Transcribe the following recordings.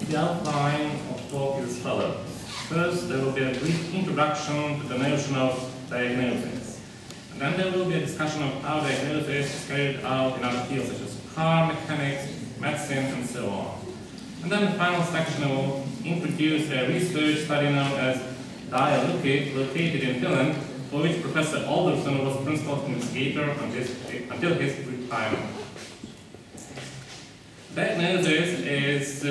The outline of talk is as follows. First, there will be a brief introduction to the notion of diagnosis. And then there will be a discussion of how diagnosis is carried out in other fields such as car mechanics, medicine, and so on. And then the final section will introduce a research study known as Diagnosing, located in Finland, for which Professor Alderson was principal investigator until his retirement. Diagnosis is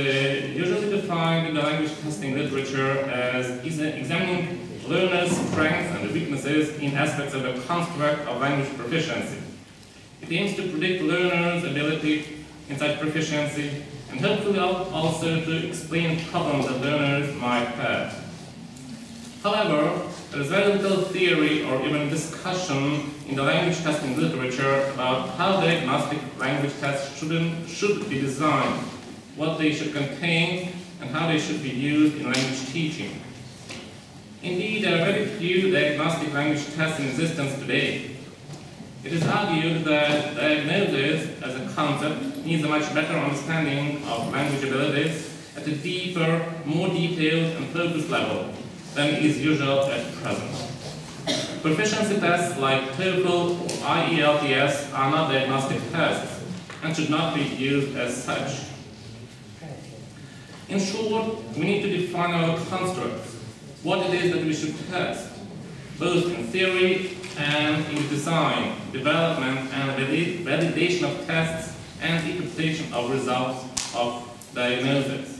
usually defined in the language testing literature as examining learners' strengths and weaknesses in aspects of the construct of language proficiency. It aims to predict learners' ability in such proficiency and hopefully also to explain problems that learners might have. However, there is very little theory or even discussion in the language testing literature about how diagnostic language tests should be designed, what they should contain, and how they should be used in language teaching. Indeed, there are very few diagnostic language tests in existence today. It is argued that diagnosis as a concept needs a much better understanding of language abilities at a deeper, more detailed and focused level than is usual at present. Proficiency tests like TOEFL or IELTS are not diagnostic tests and should not be used as such. In short, we need to define our constructs, what it is that we should test, both in theory and in design, development and validation of tests and interpretation of results of diagnosis.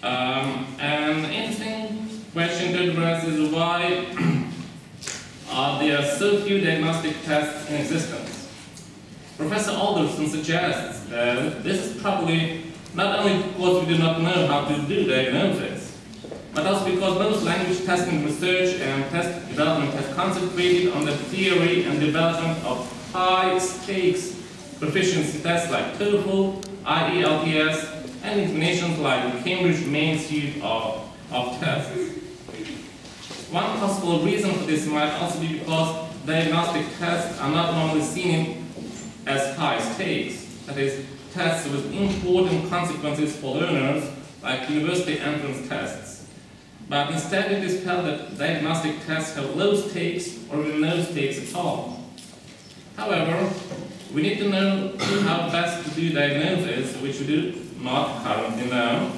An interesting question to address is why there are so few diagnostic tests in existence. Professor Alderson suggests that this is probably not only because we do not know how to do diagnosis, but also because most language testing research and test development has concentrated on the theory and development of high-stakes proficiency tests like TOEFL, IELTS, and examinations like the Cambridge main suite of tests. One possible reason for this might also be because diagnostic tests are not normally seen as high stakes, that is, tests with important consequences for learners, like university entrance tests. But instead it is felt that diagnostic tests have low stakes or even no stakes at all. However, we need to know how best to do diagnosis, which we do not currently know,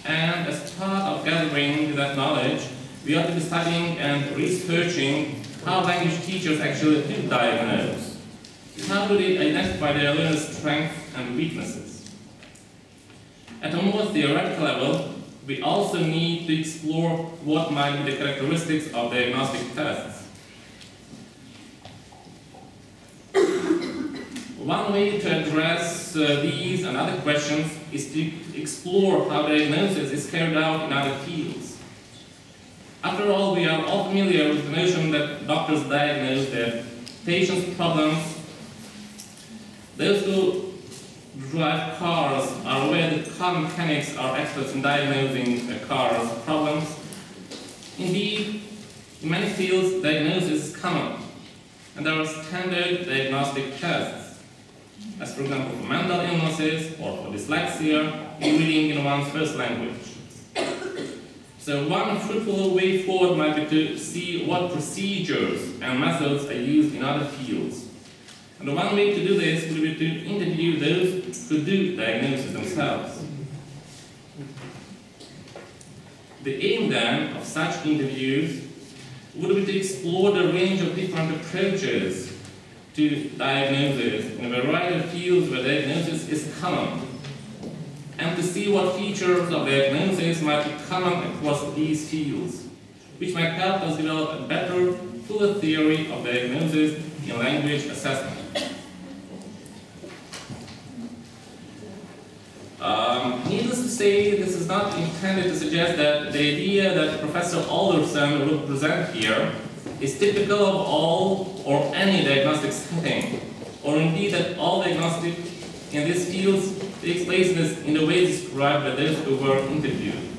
and as part of gathering that knowledge, we ought to be studying and researching how language teachers actually do diagnose. How do they identify their learners' strengths and weaknesses? At a more theoretical level, we also need to explore what might be the characteristics of diagnostic tests. One way to address these and other questions is to explore how diagnosis is carried out in other fields. After all, we are all familiar with the notion that doctors diagnose their patients' problems. Those who drive cars are aware that car mechanics are experts in diagnosing a car's problems. Indeed, in many fields, diagnosis is common, and there are standard diagnostic tests, as for example for mental illnesses or for dyslexia, in reading in one's first language. So one fruitful way forward might be to see what procedures and methods are used in other fields. And one way to do this would be to interview those who do diagnosis themselves. The aim then of such interviews would be to explore the range of different approaches to diagnosis in a variety of fields where diagnosis is common, and to see what features of diagnosis might be common across these fields, which might help us develop a better, fuller theory of diagnosis in language assessment. Needless to say, this is not intended to suggest that the idea that Professor Alderson will present here is typical of all or any diagnostic setting, or indeed that all diagnostic in these fields takes place in the way described by those who were interviewed.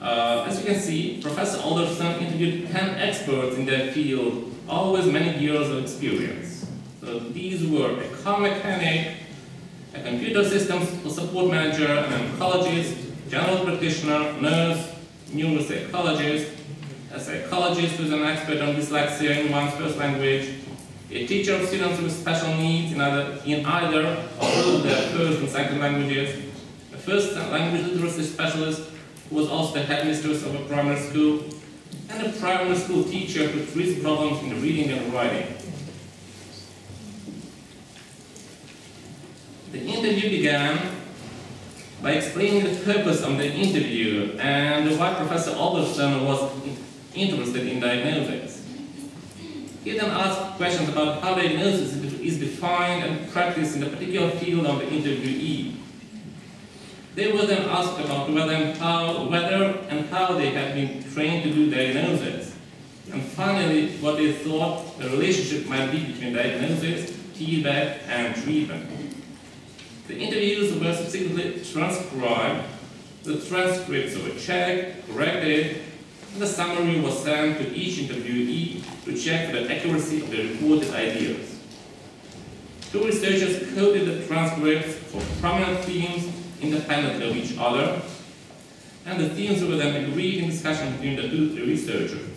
As you can see, Professor Alderson interviewed 10 experts in their field, all with many years of experience. So these were a car mechanic, a computer systems support manager, an oncologist, general practitioner, nurse, neuropsychologist, a psychologist who is an expert on dyslexia in one's first language, a teacher of students with special needs in either of their first and second languages, a first language literacy specialist who was also the headmistress of a primary school, and a primary school teacher who treats problems in reading and writing. The interview began by explaining the purpose of the interview and why Professor Alderson was interested in diagnosis. He then asked questions about how diagnosis is defined and practiced in the particular field of the interviewee. They were then asked about whether and how they had been trained to do diagnosis, and finally what they thought the relationship might be between diagnosis, feedback, and treatment. The interviews were subsequently transcribed, the transcripts were checked, corrected, and the summary was sent to each interviewee to check the accuracy of the reported ideas. Two researchers coded the transcripts for prominent themes independently of each other, and the themes were then agreed in discussion between the two researchers.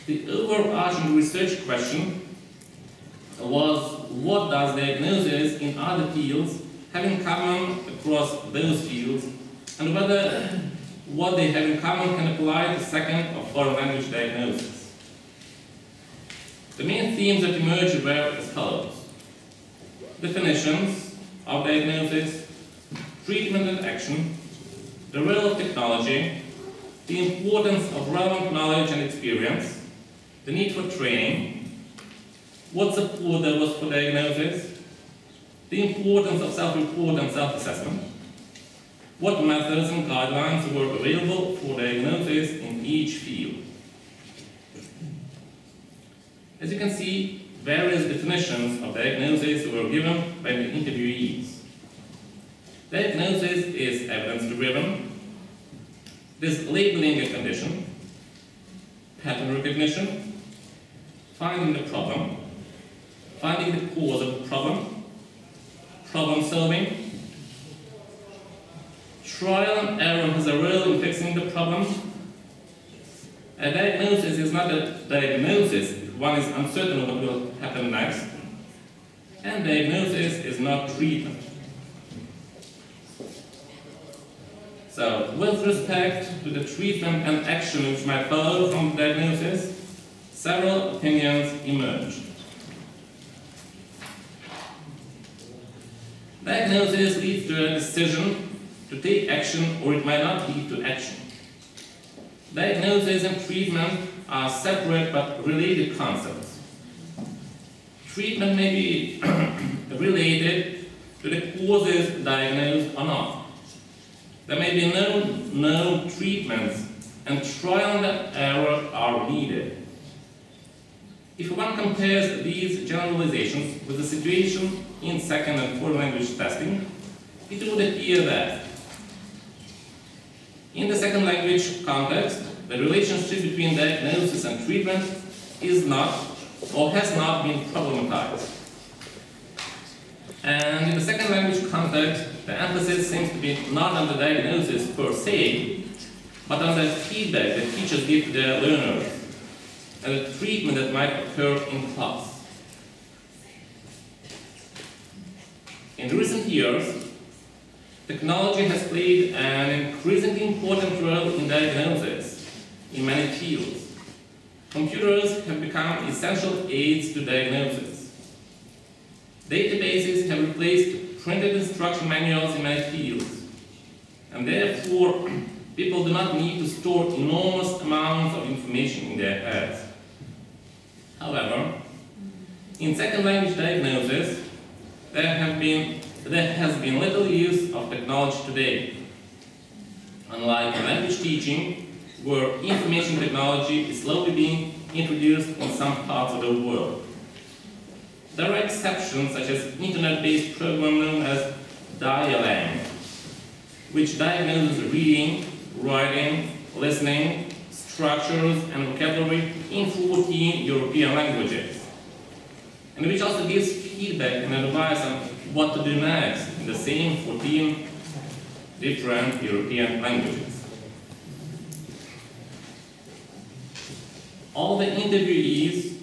The overarching research question was, what does diagnosis in other fields have in common across those fields, and whether what they have in common can apply to second or foreign language diagnosis. The main themes that emerged were as follows: definitions of diagnosis, treatment and action, the role of technology, the importance of relevant knowledge and experience, the need for training, what support there was for diagnosis, the importance of self-report and self-assessment, what methods and guidelines were available for diagnosis in each field. As you can see, various definitions of diagnosis were given by the interviewees. Diagnosis is evidence-driven, it is labeling a condition, pattern recognition, finding the problem, finding the cause of the problem, problem solving, trial and error has a role in fixing the problem. A diagnosis is not a diagnosis if one is uncertain what will happen next, and diagnosis is not treatment. So, with respect to the treatment and action which might follow from diagnosis, several opinions emerged. Diagnosis leads to a decision to take action, or it might not lead to action. Diagnosis and treatment are separate but related concepts. Treatment may be related to the causes diagnosed or not. There may be no known treatments, and trial and error are needed. If one compares these generalizations with the situation in second and foreign language testing, it would appear that in the second language context, the relationship between diagnosis and treatment is not or has not been problematized. And in the second language context, the emphasis seems to be not on the diagnosis per se, but on the feedback that teachers give to their learners and the treatment that might occur in class. In recent years, technology has played an increasingly important role in diagnosis in many fields. Computers have become essential aids to diagnosis. Databases have replaced printed instruction manuals in many fields, and therefore people do not need to store enormous amounts of information in their heads. However, in second language diagnosis, there has been little use of technology today. Unlike in language teaching, where information technology is slowly being introduced in some parts of the world. There are exceptions, such as internet-based program known as Diagnosing, which diagnoses reading, writing, listening, structures, and vocabulary in 14 European languages, and which also gives feedback and advice on what to do next in the same 14 different European languages. All the interviewees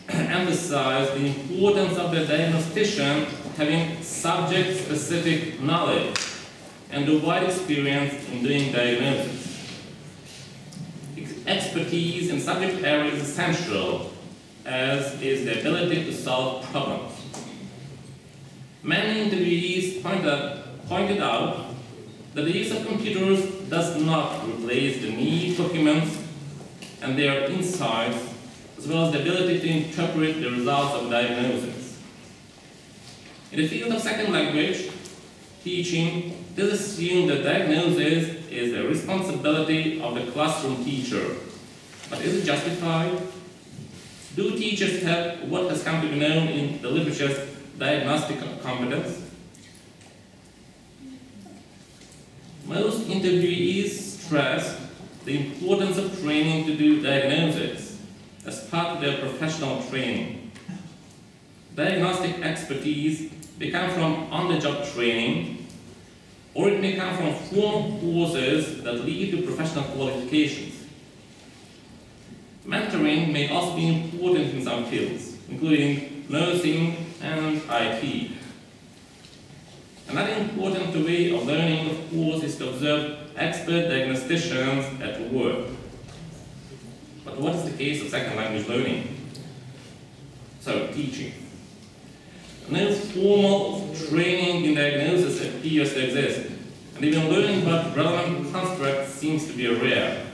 emphasize the importance of the diagnostician having subject-specific knowledge and a wide experience in doing diagnosis. Expertise in subject area is essential, as is the ability to solve problems. Many interviewees pointed out that the use of computers does not replace the need for humans and their insights, as well as the ability to interpret the results of diagnosis. In the field of second language teaching, it is assumed that diagnosis is the responsibility of the classroom teacher. But is it justified? Do teachers have what has come to be known in the literature as diagnostic competence? Most interviewees stress the importance of training to do diagnosis as part of their professional training. Diagnostic expertise may come from on-the-job training, or it may come from formal courses that lead to professional qualifications. Mentoring may also be important in some fields, including nursing and IT. Another important way of learning, of course, is to observe expert diagnosticians at work. But what is the case of second language learning? So, teaching. No formal training in diagnosis appears to exist, and even learning about relevant constructs seems to be rare.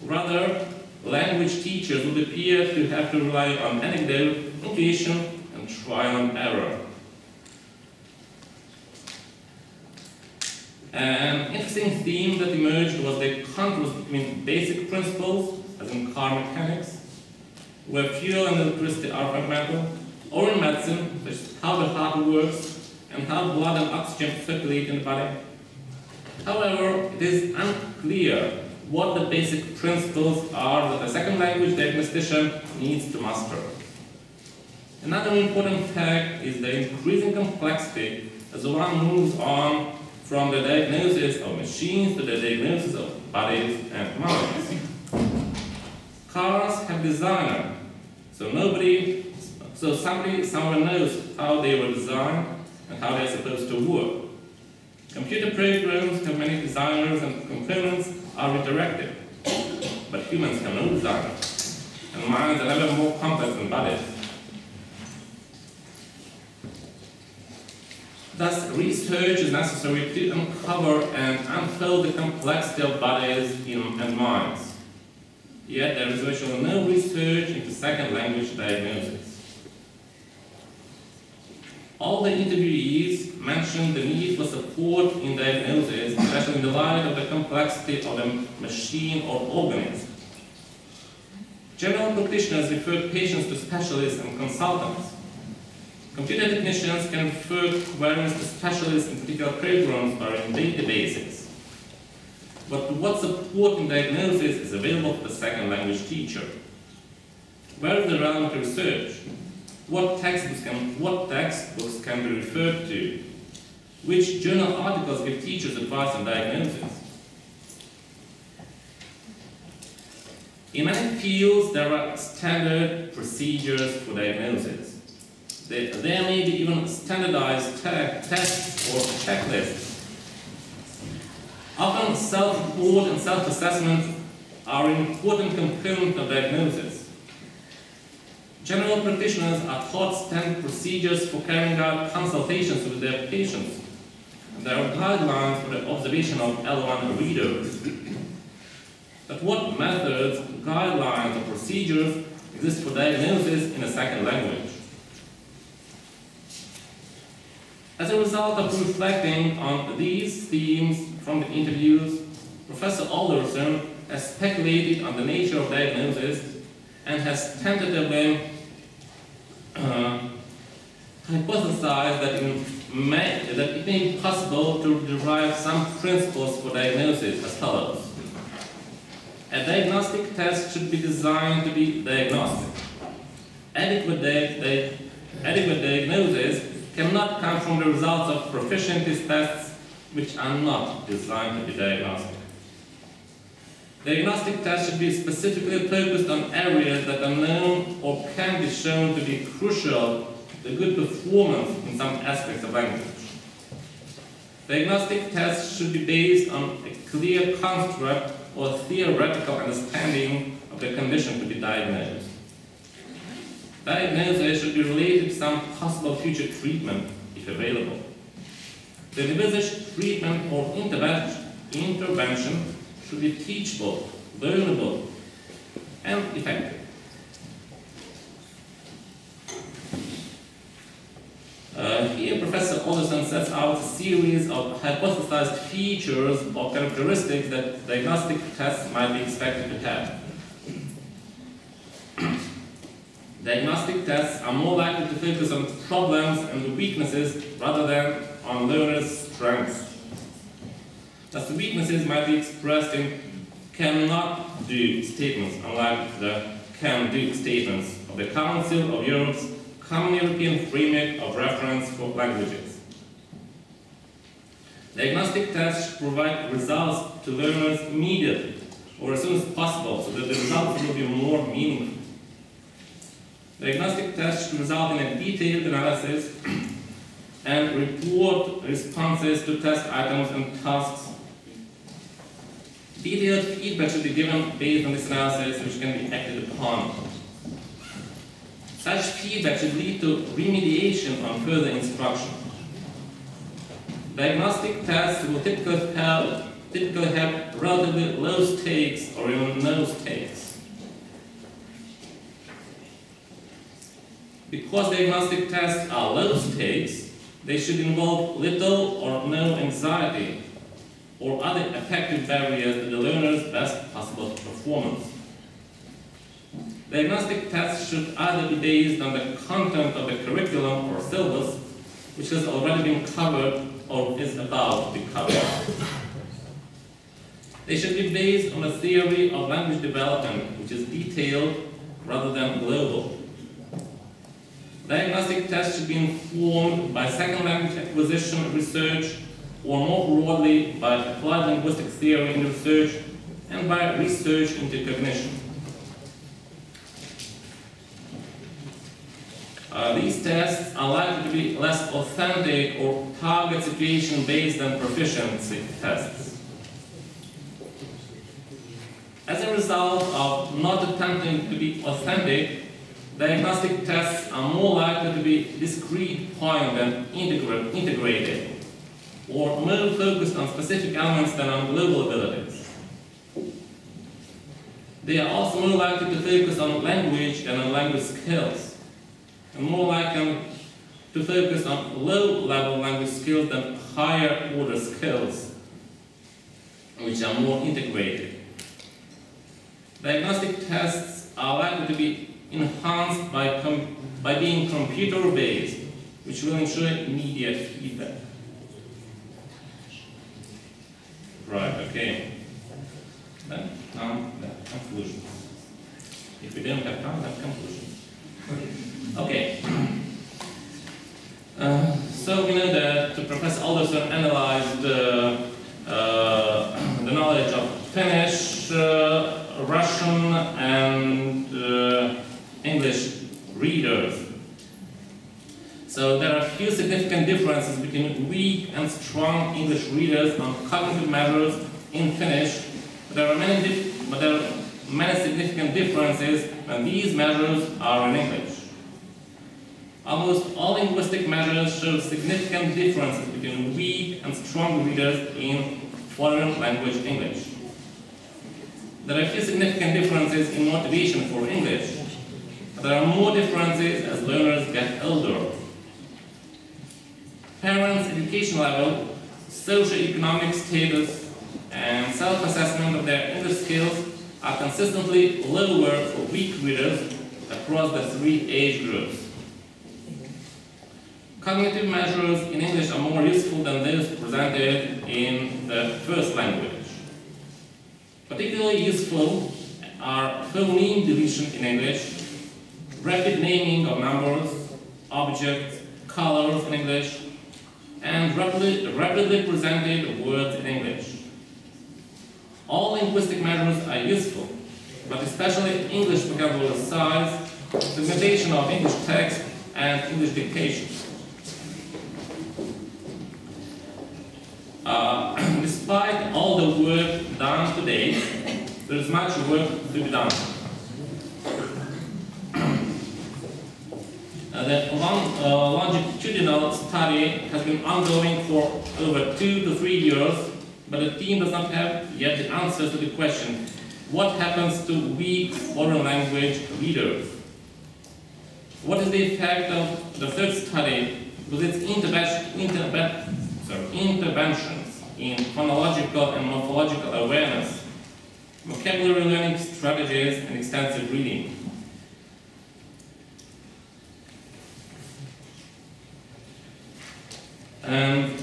Rather, language teachers would appear to have to rely on anecdote, intuition, and trial and error. An interesting theme that emerged was the contrast between basic principles, as in car mechanics, where fuel and electricity are fundamental, or in medicine, such as how the heart works and how blood and oxygen circulate in the body. However, it is unclear what the basic principles are that a second language diagnostician needs to master. Another important fact is the increasing complexity as one moves on from the diagnosis of machines to the diagnosis of bodies and minds. Cars have designer, so somebody somewhere knows how they were designed and how they're supposed to work. Computer programs have many designers and components are interactive, but humans have no designer, and minds are never more complex than bodies. Thus, research is necessary to uncover and unfold the complexity of bodies and minds. Yet there is virtually no research into second language diagnosis. All the interviewees mentioned the need for support in diagnosis, especially in the light of the complexity of the machine or organism. General practitioners refer patients to specialists and consultants. Computer technicians can refer queries to specialists in particular programs or in databases. But what support in diagnosis is available for the second language teacher? Where is the relevant research? What textbooks can be referred to? Which journal articles give teachers advice on diagnosis? In many fields, there are standard procedures for diagnosis. There may be even standardized tests or checklists. Often self-report and self-assessment are an important component of diagnosis. General practitioners are taught standard procedures for carrying out consultations with their patients. And there are guidelines for the observation of L1 readers. But what methods, guidelines, or procedures exist for diagnosis in a second language? As a result of reflecting on these themes from the interviews, Professor Alderson has speculated on the nature of diagnosis and has tentatively hypothesized that it may be possible to derive some principles for diagnosis as follows. A diagnostic test should be designed to be diagnostic. Adequate diagnosis cannot come from the results of proficiency tests which are not designed to be diagnostic. Diagnostic tests should be specifically focused on areas that are known or can be shown to be crucial to good performance in some aspects of language. Diagnostic tests should be based on a clear construct or theoretical understanding of the condition to be diagnosed. Diagnosis should be related to some possible future treatment, if available. The envisaged treatment or intervention should be teachable, learnable, and effective. Here, Professor Alderson sets out a series of hypothesized features or characteristics that diagnostic tests might be expected to have. Diagnostic tests are more likely to focus on problems and weaknesses rather than on learners' strengths. Thus, the weaknesses might be expressed in cannot do statements, unlike the can do statements of the Council of Europe's Common European Framework of Reference for Languages. Diagnostic tests should provide results to learners immediately or as soon as possible so that the results will be more meaningful. Diagnostic tests should result in a detailed analysis and report responses to test items and tasks. Detailed feedback should be given based on this analysis, which can be acted upon. Such feedback should lead to remediation on further instruction. Diagnostic tests will typically have relatively low stakes or even no stakes. Because diagnostic tests are low stakes, they should involve little or no anxiety or other effective barriers to the learner's best possible performance. Diagnostic tests should either be based on the content of the curriculum or syllabus, which has already been covered or is about to be covered. They should be based on a theory of language development, which is detailed rather than global. Diagnostic tests should be informed by second language acquisition research, or more broadly by applied linguistic theory in research and by research into cognition. These tests are likely to be less authentic or target situation based than proficiency tests. As a result of not attempting to be authentic, diagnostic tests are more likely to be discrete point than integrated, or more focused on specific elements than on global abilities. They are also more likely to focus on language than on language skills, and more likely to focus on low-level language skills than higher-order skills, which are more integrated. Diagnostic tests are likely to be enhanced by being computer-based, which will ensure immediate feedback. Right, okay. Then the conclusions. If we don't have time, then conclusions. Okay. So we know that Professor Alderson analyzed the knowledge of Finnish, Russian, and English readers. So there are a few significant differences between weak and strong English readers on cognitive measures in Finnish, but there are many significant differences when these measures are in English. Almost all linguistic measures show significant differences between weak and strong readers in foreign language English. There are a few significant differences in motivation for English, but there are more differences as learners get older. Parents' education level, socio-economic status, and self-assessment of their English skills are consistently lower for weak readers across the three age groups. Cognitive measures in English are more useful than those presented in the first language. Particularly useful are phoneme deletion in English, rapid naming of numbers, objects, colors in English, and rapidly presented words in English. All linguistic measures are useful, but especially English vocabulary size, segmentation of English text, and English dictation. Despite all the work done today, there is much work to be done. The longitudinal study has been ongoing for over 2 to 3 years, but the team does not have yet the answers to the question, what happens to weak foreign language readers? What is the effect of the third study with its interventions in phonological and morphological awareness, vocabulary learning strategies, and extensive reading? And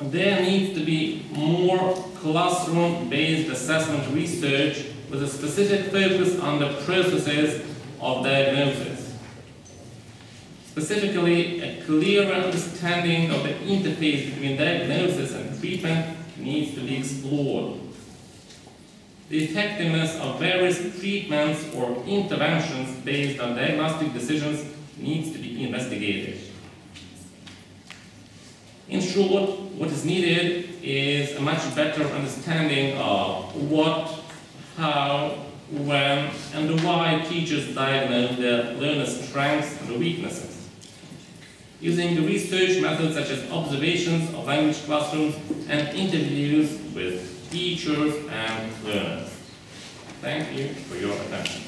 there needs to be more classroom-based assessment research with a specific focus on the processes of diagnosis. Specifically, a clear understanding of the interface between diagnosis and treatment needs to be explored. The effectiveness of various treatments or interventions based on diagnostic decisions needs to be investigated. In short, what is needed is a much better understanding of what, how, when, and why teachers diagnose their learners' strengths and weaknesses, using the research methods such as observations of language classrooms and interviews with teachers and learners. Thank you for your attention.